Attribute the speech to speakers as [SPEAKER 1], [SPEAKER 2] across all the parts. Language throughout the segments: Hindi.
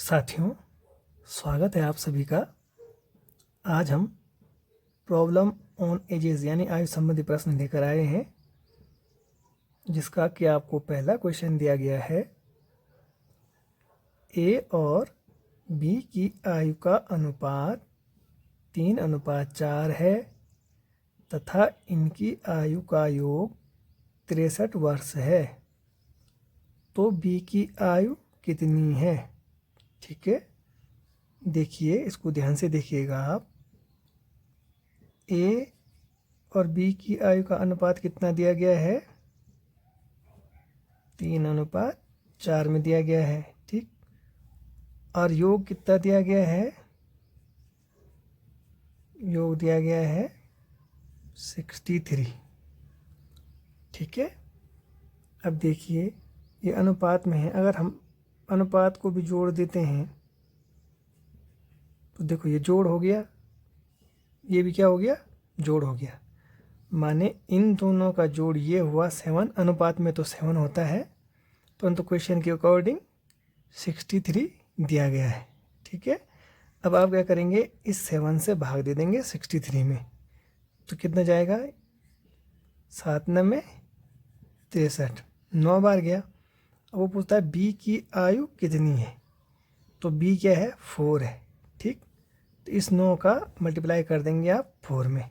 [SPEAKER 1] साथियों, स्वागत है आप सभी का। आज हम प्रॉब्लम ऑन एजेस यानी आयु संबंधी प्रश्न लेकर आए हैं, जिसका कि आपको पहला क्वेश्चन दिया गया है। ए और बी की आयु का अनुपात 3:4 है तथा इनकी आयु का योग 63 वर्ष है, तो बी की आयु कितनी है? ठीक है, देखिए, इसको ध्यान से देखिएगा आप। ए और बी की आयु का अनुपात कितना दिया गया है? 3:4 में दिया गया है। ठीक, और योग कितना दिया गया है? योग दिया गया है 63। ठीक है, अब देखिए, ये अनुपात में है। अगर हम अनुपात को भी जोड़ देते हैं तो देखो, ये जोड़ हो गया, ये भी क्या हो गया? जोड़ हो गया। माने इन दोनों का जोड़ ये हुआ 7। अनुपात में तो 7 होता है, परंतु क्वेश्चन के अकॉर्डिंग 63 दिया गया है। ठीक है, अब आप क्या करेंगे? इस 7 से भाग दे देंगे 63 में, तो कितना जाएगा? 7 9 63, 9 बार गया। अब वो पूछता है बी की आयु कितनी है, तो बी क्या है? 4 है। ठीक, तो इस 9 का मल्टीप्लाई कर देंगे आप 4 में,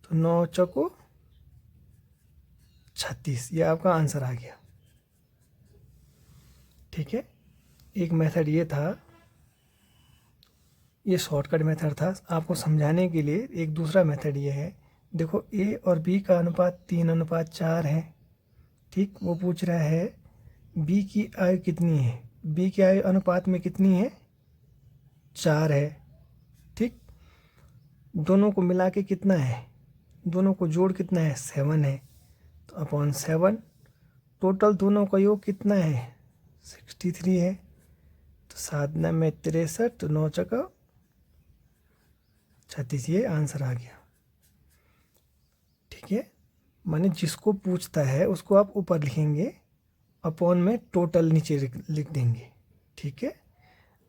[SPEAKER 1] तो 9 चौको 36, ये आपका आंसर आ गया। ठीक है, एक मेथड ये था, ये शॉर्टकट मेथड था। आपको समझाने के लिए एक दूसरा मेथड ये है। देखो, ए और बी का अनुपात 3:4 है। ठीक, वो पूछ रहा है बी की आयु कितनी है। बी की आयु अनुपात में कितनी है? 4 है। ठीक, दोनों को मिला के कितना है? दोनों को जोड़ कितना है? 7 है, तो अपॉन 7। टोटल दोनों का योग कितना है? 63 है, तो 7 9 63, तो 9 चौका 36, ये आंसर आ गया। ठीक है, माने जिसको पूछता है उसको आप ऊपर लिखेंगे, अपॉन में टोटल नीचे लिख देंगे। ठीक है,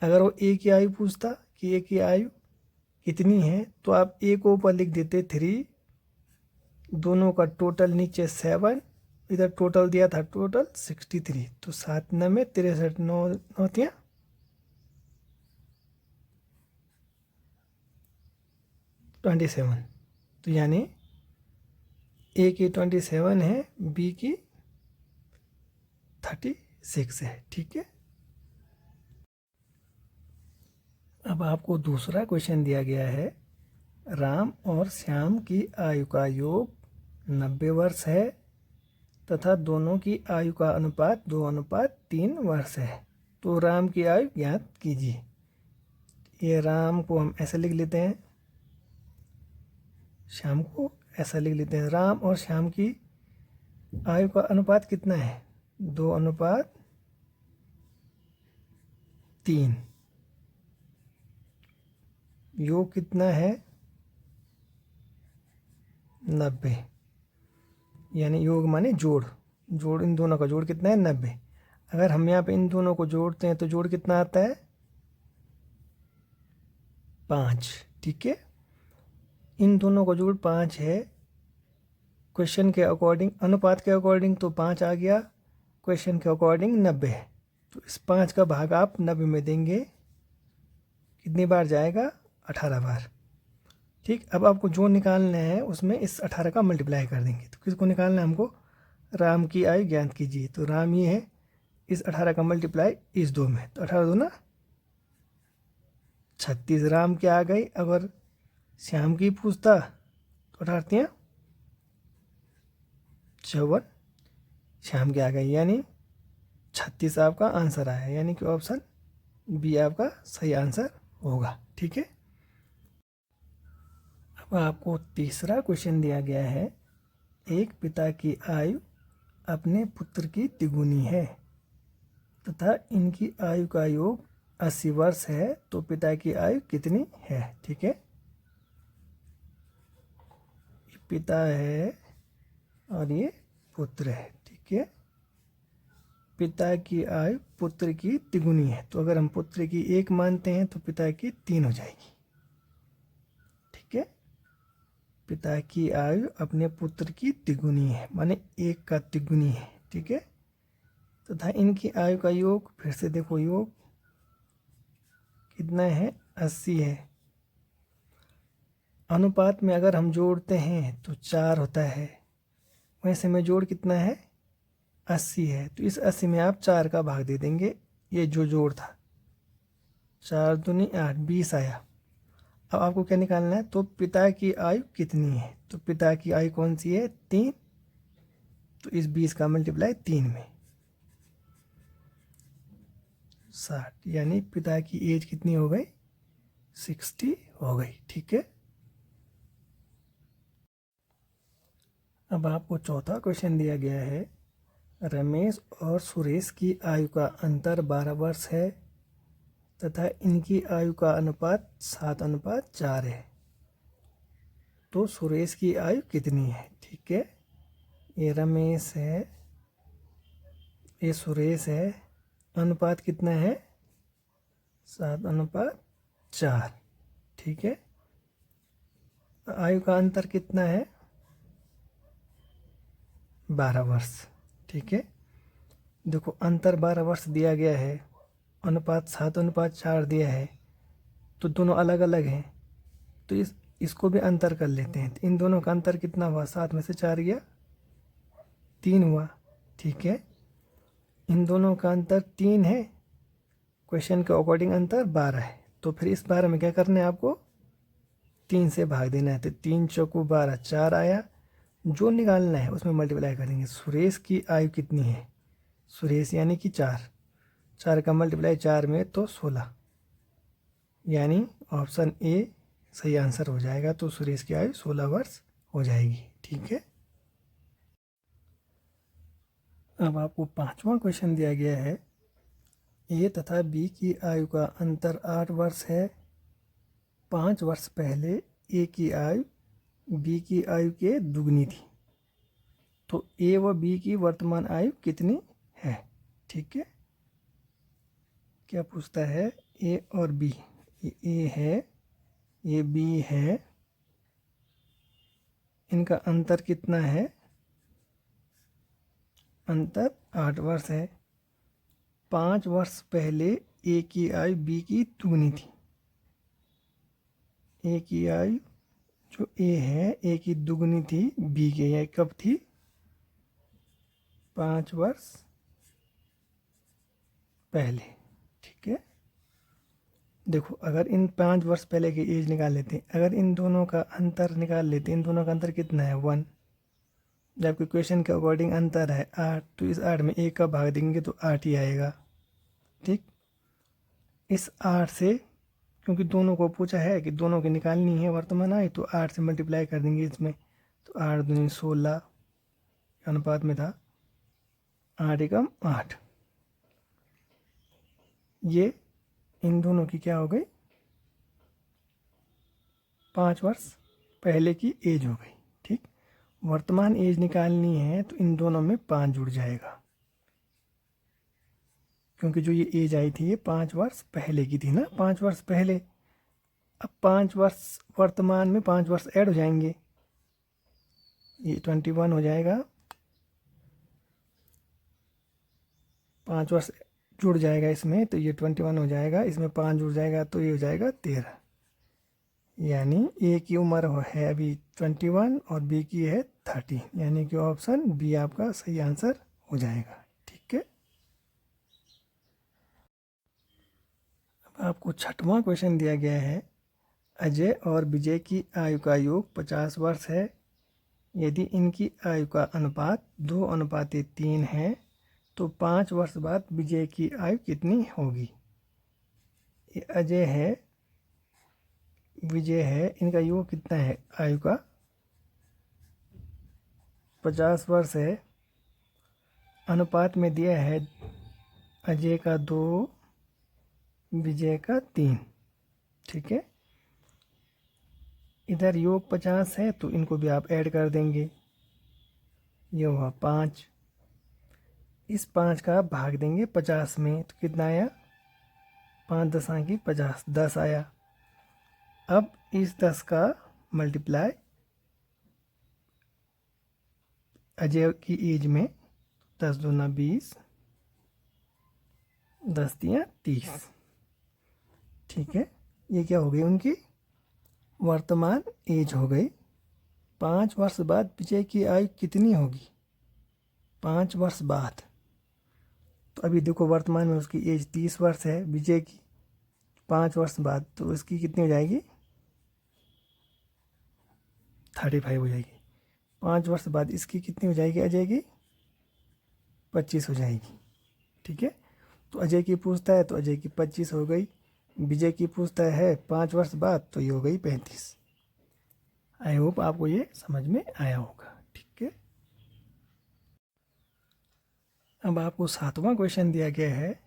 [SPEAKER 1] अगर वो ए की आयु पूछता कि ए की आयु कितनी है, तो आप ए को ऊपर लिख देते 3, दोनों का टोटल नीचे 7, इधर टोटल दिया था टोटल 63, तो 7 9 63, 9 9 27, तो यानी ए की 27 है, बी की 36 है। ठीक है, अब आपको दूसरा क्वेश्चन दिया गया है। राम और श्याम की आयु का योग 90 वर्ष है तथा दोनों की आयु का अनुपात 2:3 वर्ष है, तो राम की आयु ज्ञात कीजिए। ये राम को हम ऐसे लिख लेते हैं, श्याम को ऐसा लिख लेते हैं। राम और श्याम की आयु का अनुपात कितना है? 2:3। योग कितना है? 90, यानी योग माने जोड़। जोड़, इन दोनों का जोड़ कितना है? 90। अगर हम यहाँ पे इन दोनों को जोड़ते हैं तो जोड़ कितना आता है? 5। ठीक है, इन दोनों का जोड़ 5 है। क्वेश्चन के अकॉर्डिंग, अनुपात के अकॉर्डिंग तो 5 आ गया, क्वेश्चन के अकॉर्डिंग 90 है, तो इस 5 का भाग आप 90 में देंगे, कितनी बार जाएगा? 18 बार। ठीक, अब आपको जो निकालना है उसमें इस 18 का मल्टीप्लाई कर देंगे। तो किसको निकालना है हमको? राम की आयु ज्ञात कीजिए, तो राम ये है, इस 18 का मल्टीप्लाई इस 2 में, तो 18 2 36 राम की आ गई। अगर श्याम की पूछता तो 18 54 श्याम की आ गई, यानी 36 आपका आंसर आया, यानी कि ऑप्शन बी आपका सही आंसर होगा। ठीक है, अब आपको तीसरा क्वेश्चन दिया गया है। एक पिता की आयु अपने पुत्र की तिगुनी है तथा इनकी आयु का योग 80 वर्ष है, तो पिता की आयु कितनी है? ठीक है, ये पिता है और ये पुत्र है। ठीक है, पिता की आयु पुत्र की तिगुनी है, तो अगर हम पुत्र की 1 मानते हैं तो पिता की 3 हो जाएगी। ठीक है, पिता की आयु अपने पुत्र की तिगुनी है, माने 1 का तिगुनी है। ठीक है, तथा इनकी आयु का योग, फिर से देखो योग कितना है, 80 है। अनुपात में अगर हम जोड़ते हैं तो 4 होता है, वैसे में जोड़ कितना है, 80 है। तो इस 80 में आप 4 का भाग दे देंगे, ये जो जोड़ था, 4 दूनी 8, 20 आया। अब आपको क्या निकालना है, तो पिता की आयु कितनी है, तो पिता की आयु कौन सी है, 3, तो इस 20 का मल्टीप्लाई 3 में 60, यानी पिता की एज कितनी हो गई, 60 हो गई। ठीक है, अब आपको चौथा क्वेश्चन दिया गया है, रमेश और सुरेश की आयु का अंतर 12 वर्ष है तथा इनकी आयु का अनुपात 7:4 है, तो सुरेश की आयु कितनी है। ठीक है, ये रमेश है, ये सुरेश है, अनुपात कितना है, 7:4। ठीक है, आयु का अंतर कितना है, 12 वर्ष। ठीक है, देखो अंतर 12 वर्ष दिया गया है, अनुपात 7:4 दिया है, तो दोनों अलग अलग हैं, तो इसको भी अंतर कर लेते हैं। तो इन दोनों का अंतर कितना हुआ, 7 में से 4 गया, 3 हुआ। ठीक है, इन दोनों का अंतर 3 है, क्वेश्चन के अकॉर्डिंग अंतर 12 है, तो फिर इस 12 में क्या करना है, आपको 3 से भाग देना है। तो 3 चौको 12, 4 आया, जो निकालना है उसमें मल्टीप्लाई करेंगे। सुरेश की आयु कितनी है, सुरेश यानी कि 4 का मल्टीप्लाई 4 में तो 16, यानी ऑप्शन ए सही आंसर हो जाएगा। तो सुरेश की आयु 16 वर्ष हो जाएगी। ठीक है, अब आपको 5वां क्वेश्चन दिया गया है, ए तथा बी की आयु का अंतर 8 वर्ष है। 5 वर्ष पहले ए की आयु बी की आयु के दुगनी थी, तो ए व बी की वर्तमान आयु कितनी है। ठीक है, क्या पूछता है, ए और बी, ये ए है, ये बी है, इनका अंतर कितना है, अंतर 8 वर्ष है। 5 वर्ष पहले ए की आयु बी की दुगनी थी, ए की आयु जो ए है, ए की दुगनी थी बी के, यह कब थी, 5 वर्ष पहले। ठीक है, देखो अगर इन 5 वर्ष पहले की एज निकाल लेते हैं, अगर इन दोनों का अंतर निकाल लेते हैं, इन दोनों का अंतर कितना है, 1, जबकि क्वेश्चन के अकॉर्डिंग अंतर है 8, तो इस 8 में 1 का भाग देंगे तो 8 ही आएगा। ठीक, इस 8 से, क्योंकि दोनों को पूछा है कि दोनों की निकालनी है वर्तमान आयु, तो 8 से मल्टीप्लाई कर देंगे इसमें, तो 8 दूनी 16 अनुपात में था, 8 एकम 8, ये इन दोनों की क्या हो गई, 5 वर्ष पहले की एज हो गई। ठीक, वर्तमान एज निकालनी है तो इन दोनों में 5 जुड़ जाएगा, क्योंकि जो ये एज आई थी ये 5 वर्ष पहले की थी ना, 5 वर्ष पहले। अब 5 वर्ष वर्तमान में 5 वर्ष ऐड हो जाएंगे, ये 21 हो जाएगा, 5 वर्ष जुड़ जाएगा इसमें, तो ये 21 हो जाएगा, इसमें 5 जुड़ जाएगा तो ये हो जाएगा 13, यानी ए की उम्र है अभी 21 और बी की है 30, यानी कि ऑप्शन बी आपका सही आंसर हो जाएगा। ठीक है, अब आपको 6वां क्वेश्चन दिया गया है, अजय और विजय की आयु का योग 50 वर्ष है। यदि इनकी आयु का अनुपात 2:3 है तो 5 वर्ष बाद विजय की आयु कितनी होगी। ये अजय है, विजय है, इनका योग कितना है, आयु का 50 वर्ष है। अनुपात में दिया है अजय का 2, विजय का 3। ठीक है, इधर योग 50 है तो इनको भी आप ऐड कर देंगे, ये हुआ 5, इस 5 का भाग देंगे 50 में तो कितना आया, 5 दसा की 50, 10 आया। अब इस 10 का मल्टीप्लाई अजय की एज में, 10 दूना 20, 10 तिया 30। ठीक है, ये क्या हो गई उनकी वर्तमान एज हो गई। 5 वर्ष बाद विजय की आयु कितनी होगी, 5 वर्ष बाद। तो अभी देखो वर्तमान में उसकी एज 30 वर्ष है विजय की, 5 वर्ष बाद तो उसकी कितनी हो जाएगी, 35 हो जाएगी। 5 वर्ष बाद इसकी कितनी हो जाएगी अजय की, 25 हो जाएगी। ठीक है, तो अजय की पूछता है तो अजय की 25 हो गई, विजय की पूछता है 5 वर्ष बाद तो ये हो गई 35। आई होप आपको ये समझ में आया होगा। ठीक है, अब आपको 7वां क्वेश्चन दिया गया है,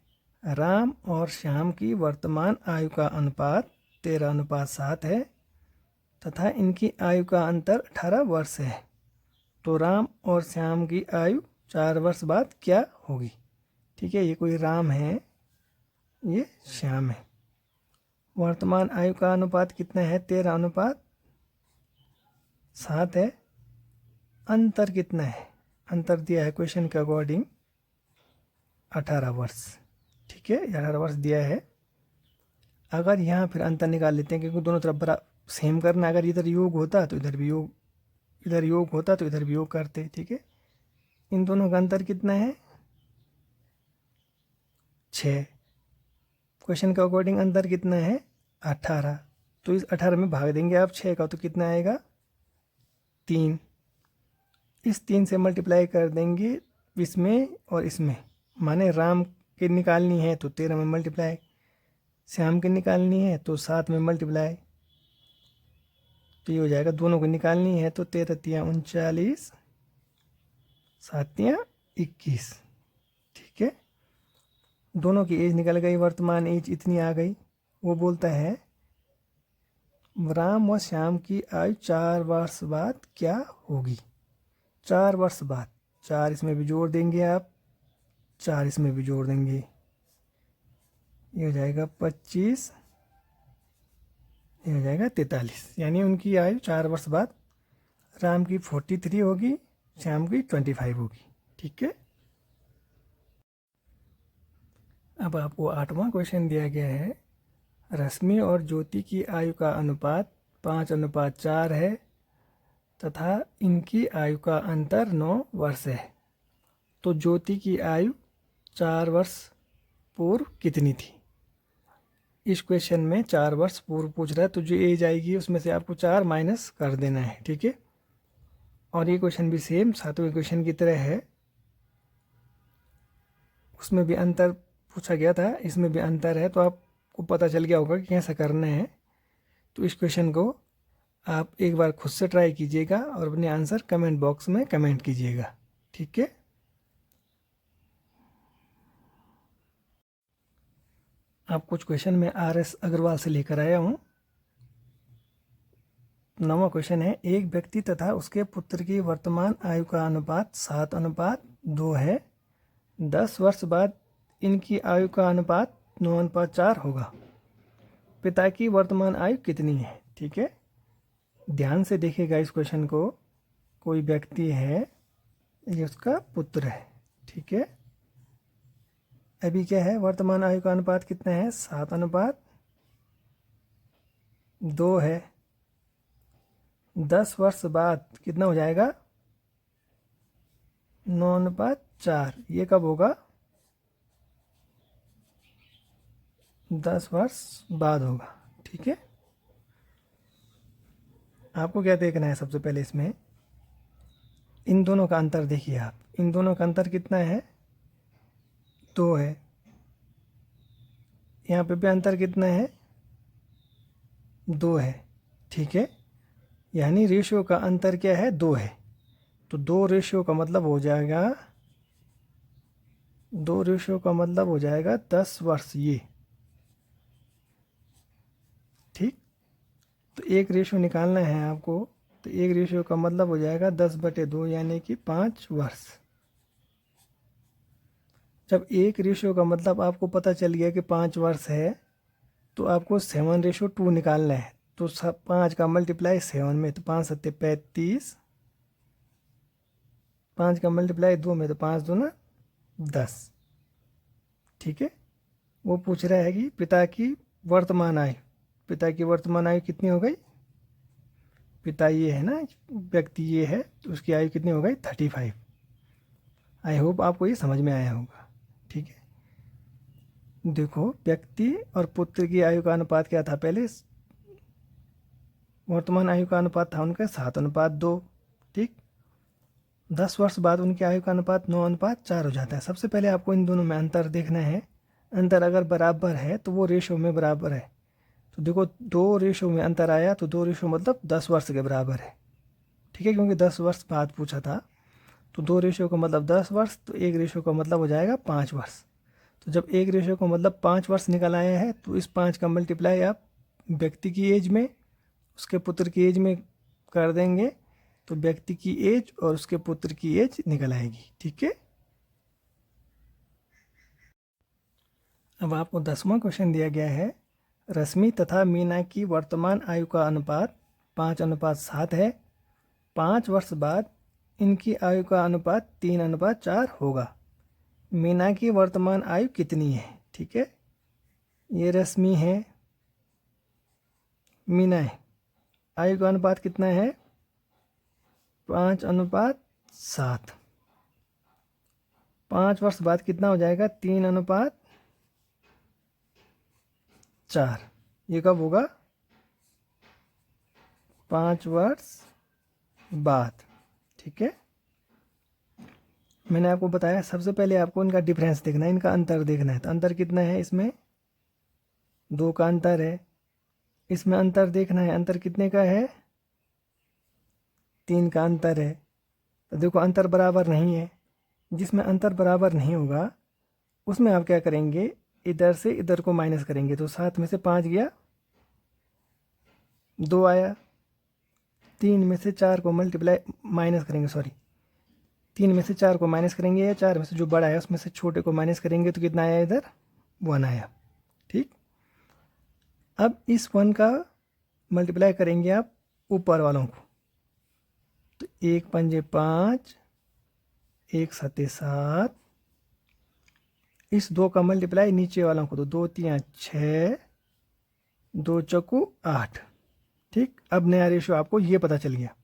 [SPEAKER 1] राम और श्याम की वर्तमान आयु का अनुपात 13:7 है तथा इनकी आयु का अंतर 18 वर्ष है। तो राम और श्याम की आयु 4 वर्ष बाद क्या होगी। ठीक है, ये कोई राम है, ये श्याम है। वर्तमान आयु का अनुपात कितना है, 13:7 है। अंतर कितना है, अंतर दिया है क्वेश्चन के अकॉर्डिंग 18 वर्ष। ठीक है, 18 वर्ष दिया है। अगर यहाँ फिर अंतर निकाल लेते हैं क्योंकि दोनों तरफ बड़ा सेम करना, अगर इधर योग होता तो इधर भी योग, इधर योग होता तो इधर भी योग करते। ठीक है, इन दोनों का अंतर कितना है, 6। क्वेश्चन के अकॉर्डिंग अंतर कितना है, 18। तो इस 18 में भाग देंगे आप 6 का तो कितना आएगा, 3। इस 3 से मल्टीप्लाई कर देंगे इसमें और इसमें, माने राम की निकालनी है तो 13 में मल्टीप्लाई, श्याम की निकालनी है तो 7 में मल्टीप्लाई। तो ये हो जाएगा, दोनों को निकालनी है तो 13 तिया 39, 7 तिया 21। ठीक है, दोनों की एज निकल गई, वर्तमान एज इतनी आ गई। वो बोलता है राम व श्याम की आयु 4 वर्ष बाद क्या होगी। 4 वर्ष बाद, 4 इसमें भी जोड़ देंगे आप, 4 इसमें भी जोड़ देंगे, ये हो जाएगा 25, ये हो जाएगा 43। यानी उनकी आयु 4 वर्ष बाद राम की 43 होगी, श्याम की 25 होगी। ठीक है, अब आपको 8वां क्वेश्चन दिया गया है, रश्मि और ज्योति की आयु का अनुपात 5:4 है तथा इनकी आयु का अंतर 9 वर्ष है। तो ज्योति की आयु 4 वर्ष पूर्व कितनी थी। इस क्वेश्चन में 4 वर्ष पूर्व पूछ रहा है, तो जो एज आएगी उसमें से आपको 4 माइनस कर देना है। ठीक है, और ये क्वेश्चन भी सेम 7वें क्वेश्चन की तरह है, उसमें भी अंतर पूछा गया था, इसमें भी अंतर है, तो आपको पता चल गया होगा कि कैसे करना है। तो इस क्वेश्चन को आप एक बार खुद से ट्राई कीजिएगा और अपने आंसर कमेंट बॉक्स में कमेंट कीजिएगा। ठीक है, आप कुछ क्वेश्चन में RS अग्रवाल से लेकर आया हूँ। 9वां क्वेश्चन है, एक व्यक्ति तथा उसके पुत्र की वर्तमान आयु का अनुपात 7:2 है। 10 वर्ष बाद इनकी आयु का अनुपात 9:4 होगा। पिता की वर्तमान आयु कितनी है। ठीक है, ध्यान से देखिएगा इस क्वेश्चन को। कोई व्यक्ति है, ये उसका पुत्र है। ठीक है, अभी क्या है, वर्तमान आयु का अनुपात कितना है, 7:2 है। 10 वर्ष बाद कितना हो जाएगा, 9:4। ये कब होगा, 10 वर्ष बाद होगा। ठीक है, आपको क्या देखना है, सबसे पहले इसमें इन दोनों का अंतर देखिए आप। इन दोनों का अंतर कितना है, 2 है। यहाँ पे भी अंतर कितना है, 2 है। ठीक है, यानी रेशियो का अंतर क्या है, 2 है। तो 2 रेशियो का मतलब हो जाएगा, 2 रेशियो का मतलब हो जाएगा 10 वर्ष ये। ठीक, तो एक रेशियो निकालना है आपको, तो एक रेशियो का मतलब हो जाएगा 10/2 यानी कि 5 वर्ष। जब 1 का मतलब आपको पता चल गया कि 5 वर्ष है, तो आपको 7:2 निकालना है। तो 5 का मल्टीप्लाई 7 में, तो 5 सत्ते 35, 5 का मल्टीप्लाई 2 में, तो 5 दूना 10। ठीक है। वो पूछ रहा है कि पिता की वर्तमान आयु, पिता की वर्तमान आयु कितनी हो गई। पिता ये है ना, व्यक्ति ये है, तो उसकी आयु कितनी हो गई 35। आई होप आपको ये समझ में आया होगा। ठीक है। देखो, व्यक्ति और पुत्र की आयु का अनुपात क्या था पहले, वर्तमान आयु का अनुपात था उनका 7:2। ठीक। 10 वर्ष बाद उनकी आयु का अनुपात 9:4 हो जाता है। सबसे पहले आपको इन दोनों में अंतर देखना है। अंतर अगर बराबर है तो वो रेशो में बराबर है। तो देखो, 2 रेशो में अंतर आया, तो 2 रेशो मतलब 10 वर्ष के बराबर है। ठीक है, क्योंकि 10 वर्ष बाद पूछा था, तो 2 रेशो का मतलब 10 वर्ष, तो 1 रेशो का मतलब हो जाएगा 5 वर्ष। तो जब 1 रेशो का मतलब 5 वर्ष निकल आया है, तो इस 5 का मल्टीप्लाई आप व्यक्ति की एज में, उसके पुत्र की एज में कर देंगे, तो व्यक्ति की एज और उसके पुत्र की एज निकल आएगी। ठीक है। अब आपको 10वां क्वेश्चन दिया गया है, रश्मि तथा मीना की वर्तमान आयु का अनुपात 5:7 है। 5 वर्ष बाद इनकी आयु का अनुपात 3:4 होगा। मीना की वर्तमान आयु कितनी है। ठीक है, ये रश्मि है, मीना है। आयु का अनुपात कितना है 5:7। 5 वर्ष बाद कितना हो जाएगा 3:4। ये कब होगा 5 वर्ष बाद। ठीक है। मैंने आपको बताया सबसे पहले आपको इनका डिफरेंस देखना है, इनका अंतर देखना है। तो अंतर कितना है, इसमें 2 का अंतर है। इसमें अंतर देखना है, अंतर कितने का है 3 का अंतर है। तो देखो, अंतर बराबर नहीं है। जिसमें अंतर बराबर नहीं होगा उसमें आप क्या करेंगे, इधर से इधर को माइनस करेंगे। तो 7 में से 5 गया, 2 आया। 3 में से 4 को मल्टीप्लाई माइनस करेंगे, सॉरी, 3 में से 4 को माइनस करेंगे, या 4 में से जो बड़ा है उसमें से छोटे को माइनस करेंगे, तो कितना आया इधर 1 आया। ठीक। अब इस 1 का मल्टीप्लाई करेंगे आप ऊपर वालों को, तो 1 पंजे 5, 1 सत्ते 7। इस 2 का मल्टीप्लाई नीचे वालों को, तो 2 3 6, 2 चौकू 8। ठीक। अब नया रेशो आपको ये पता चल गया।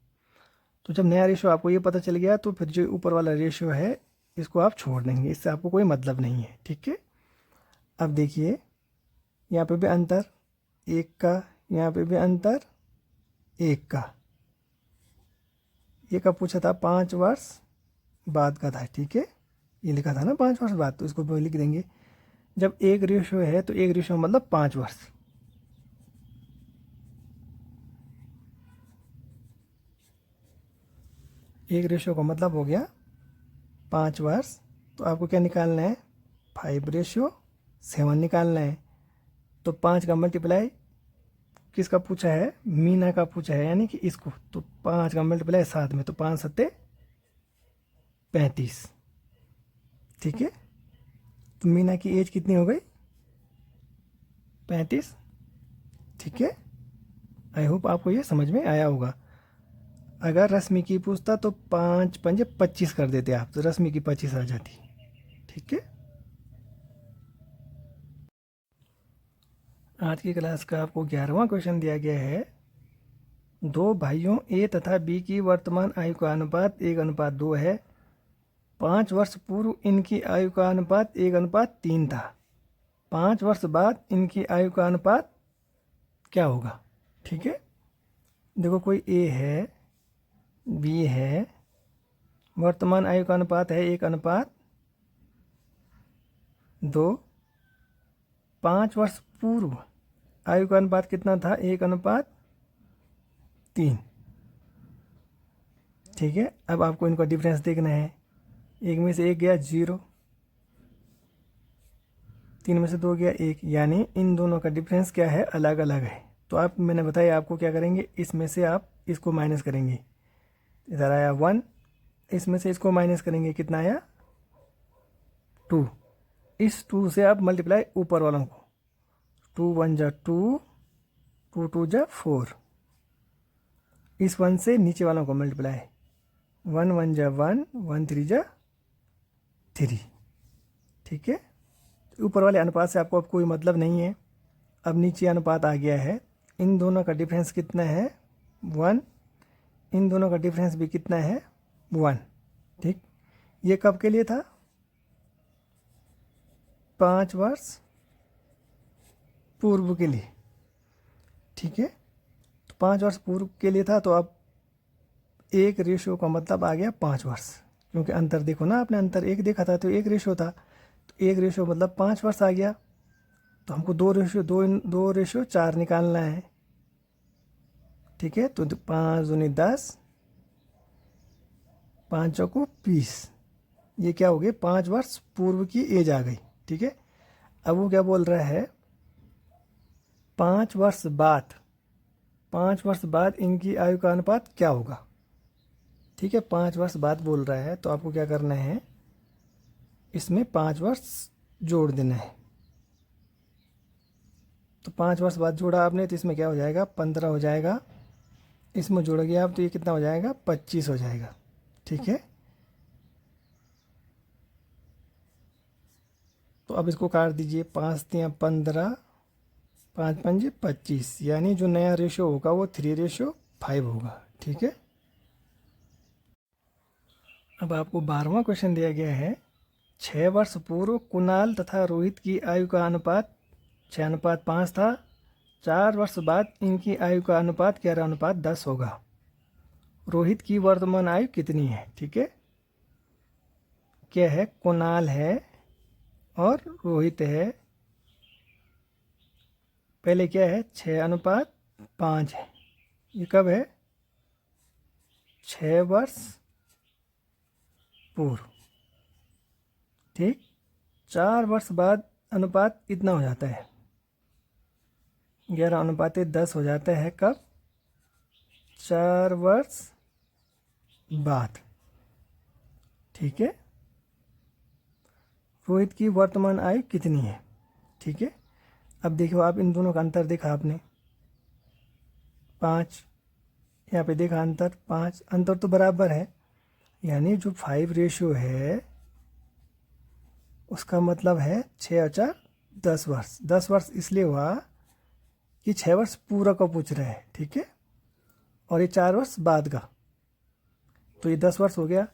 [SPEAKER 1] तो जब नया रेशो आपको ये पता चल गया, तो फिर जो ऊपर वाला रेशो है इसको आप छोड़ देंगे, इससे आपको कोई मतलब नहीं है। ठीक है। अब देखिए, यहाँ पे भी अंतर 1 का, यहाँ पे भी अंतर 1 का। ये कब पूछा था 5 वर्ष बाद का था। ठीक है, ये लिखा था ना 5 वर्ष बाद, तो इसको लिख देंगे। जब 1 रेशो है तो 1 रेशो मतलब 5 वर्ष। एक रेशो का मतलब हो गया 5 वर्ष। तो आपको क्या निकालना है 5:7 निकालना है। तो 5 का मल्टीप्लाई किसका पूछा है, मीना का पूछा है, यानी कि इसको। तो 5 का मल्टीप्लाई 7 में, तो 5 सत्ते 35। ठीक है। तो मीना की एज कितनी हो गई 35। ठीक है। आई होप आपको ये समझ में आया होगा। अगर रश्मि की पूछता तो 5 पंजे 25 कर देते आप, तो रश्मि की 25 आ जाती। ठीक है। आज की क्लास का आपको 11वां क्वेश्चन दिया गया है, 2 भाइयों ए तथा बी की वर्तमान आयु का अनुपात 1:2 है। 5 वर्ष पूर्व इनकी आयु का अनुपात 1:3 था। 5 वर्ष बाद इनकी आयु का अनुपात क्या होगा। ठीक है। देखो, कोई ए है, बी है, वर्तमान आयु का अनुपात है 1:2। 5 वर्ष पूर्व आयु का अनुपात कितना था 1:3। ठीक है। अब आपको इनका डिफरेंस देखना है। 1 में से 1 गया 0, 3 में से 2 गया 1, यानी इन दोनों का डिफरेंस क्या है, अलग अलग है। तो आप, मैंने बताया आपको क्या करेंगे, इसमें से आप इसको माइनस करेंगे, इधर आया 1, इसमें से इसको माइनस करेंगे, कितना आया 2। इस 2 से आप मल्टीप्लाई ऊपर वालों को, 2 1 जा 2, 2 2 जा 4, इस 1 से नीचे वालों को मल्टीप्लाई, 1 1 जा 1, 1 3 जा 3। ठीक है, ऊपर वाले अनुपात से आपको अब कोई मतलब नहीं है। अब नीचे अनुपात आ गया है, इन दोनों का डिफरेंस कितना है 1, इन दोनों का डिफरेंस भी कितना है 1। ठीक, ये कब के लिए था 5 वर्ष पूर्व के लिए। ठीक है, तो 5 वर्ष पूर्व के लिए था, तो अब 1 रेशियो का मतलब आ गया 5 वर्ष, क्योंकि अंतर देखो ना, आपने अंतर 1 देखा था तो 1 रेशियो था, तो 1 रेशियो मतलब 5 वर्ष आ गया। तो हमको 2 रेशियो 4 निकालना है। ठीक है, तो 5 दूनी 10, 5 चौको 20, ये क्या हो गया 5 वर्ष पूर्व की एज आ गई। ठीक है, अब वो क्या बोल रहा है 5 वर्ष बाद, 5 वर्ष बाद इनकी आयु का अनुपात क्या होगा। ठीक है, 5 वर्ष बाद बोल रहा है, तो आपको क्या करना है, इसमें 5 वर्ष जोड़ देना है। तो 5 वर्ष बाद जोड़ा आपने, तो इसमें क्या हो जाएगा 15 हो जाएगा, इसमें जोड़ोगे आप तो ये कितना हो जाएगा 25 हो जाएगा। ठीक है, तो अब इसको काट दीजिए, 5 3 15, 5 5 25, यानी जो नया रेशियो होगा वो 3:5 होगा। ठीक है, अब आपको 12वां क्वेश्चन दिया गया है, 6 वर्ष पूर्व कुणाल तथा रोहित की आयु का अनुपात 6:5 था, 4 वर्ष बाद इनकी आयु का अनुपात 11:10 होगा। रोहित की वर्तमान आयु कितनी है। ठीक है, क्या है, कुणाल है और रोहित है। पहले क्या है 6:5 है, ये कब है 6 वर्ष पूर्व। ठीक, 4 वर्ष बाद अनुपात इतना हो जाता है 11:10 हो जाता है, कब 4 वर्ष बाद। ठीक है, रोहित की वर्तमान आयु कितनी है। ठीक है, अब देखो आप इन दोनों का अंतर देखा आपने 5, यहाँ पे देखा अंतर 5, अंतर तो बराबर है, यानी जो 5 रेशियो है उसका मतलब है 6 और 4 10 वर्ष। 10 वर्ष इसलिए हुआ कि 6 वर्ष पूरा का पूछ रहे हैं। ठीक है, और ये 4 वर्ष बाद का, तो ये 10 वर्ष हो गया।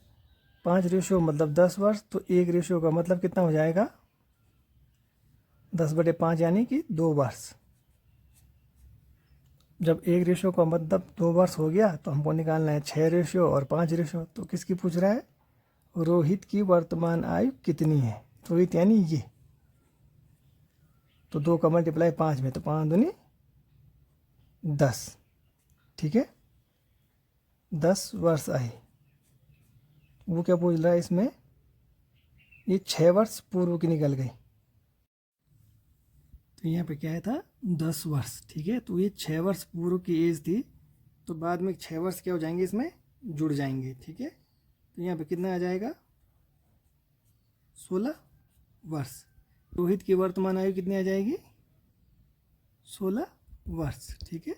[SPEAKER 1] 5 रेशियो मतलब 10 वर्ष, तो 1 रेशियो का मतलब कितना हो जाएगा 10/5, यानी कि 2 वर्ष। जब 1 रेशियो का मतलब 2 वर्ष हो गया, तो हमको निकालना है 6 रेशियो और 5 रेशियो। तो किसकी पूछ रहा है, रोहित की वर्तमान आयु कितनी है। रोहित यानी ये, तो 2 का मल्टीप्लाई 5 में, तो 5 दूनी 10। ठीक है, 10 वर्ष आई। वो क्या पूछ रहा है इसमें, ये 6 वर्ष पूर्व की निकल गई, तो यहाँ पे क्या था 10 वर्ष। ठीक है, तो ये 6 वर्ष पूर्व की एज थी, तो बाद में 6 वर्ष क्या हो जाएंगे इसमें जुड़ जाएंगे। ठीक है, तो यहाँ पे कितना आ जाएगा 16 वर्ष। रोहित की वर्तमान आयु कितनी आ जाएगी 16 वर्ष। ठीक है।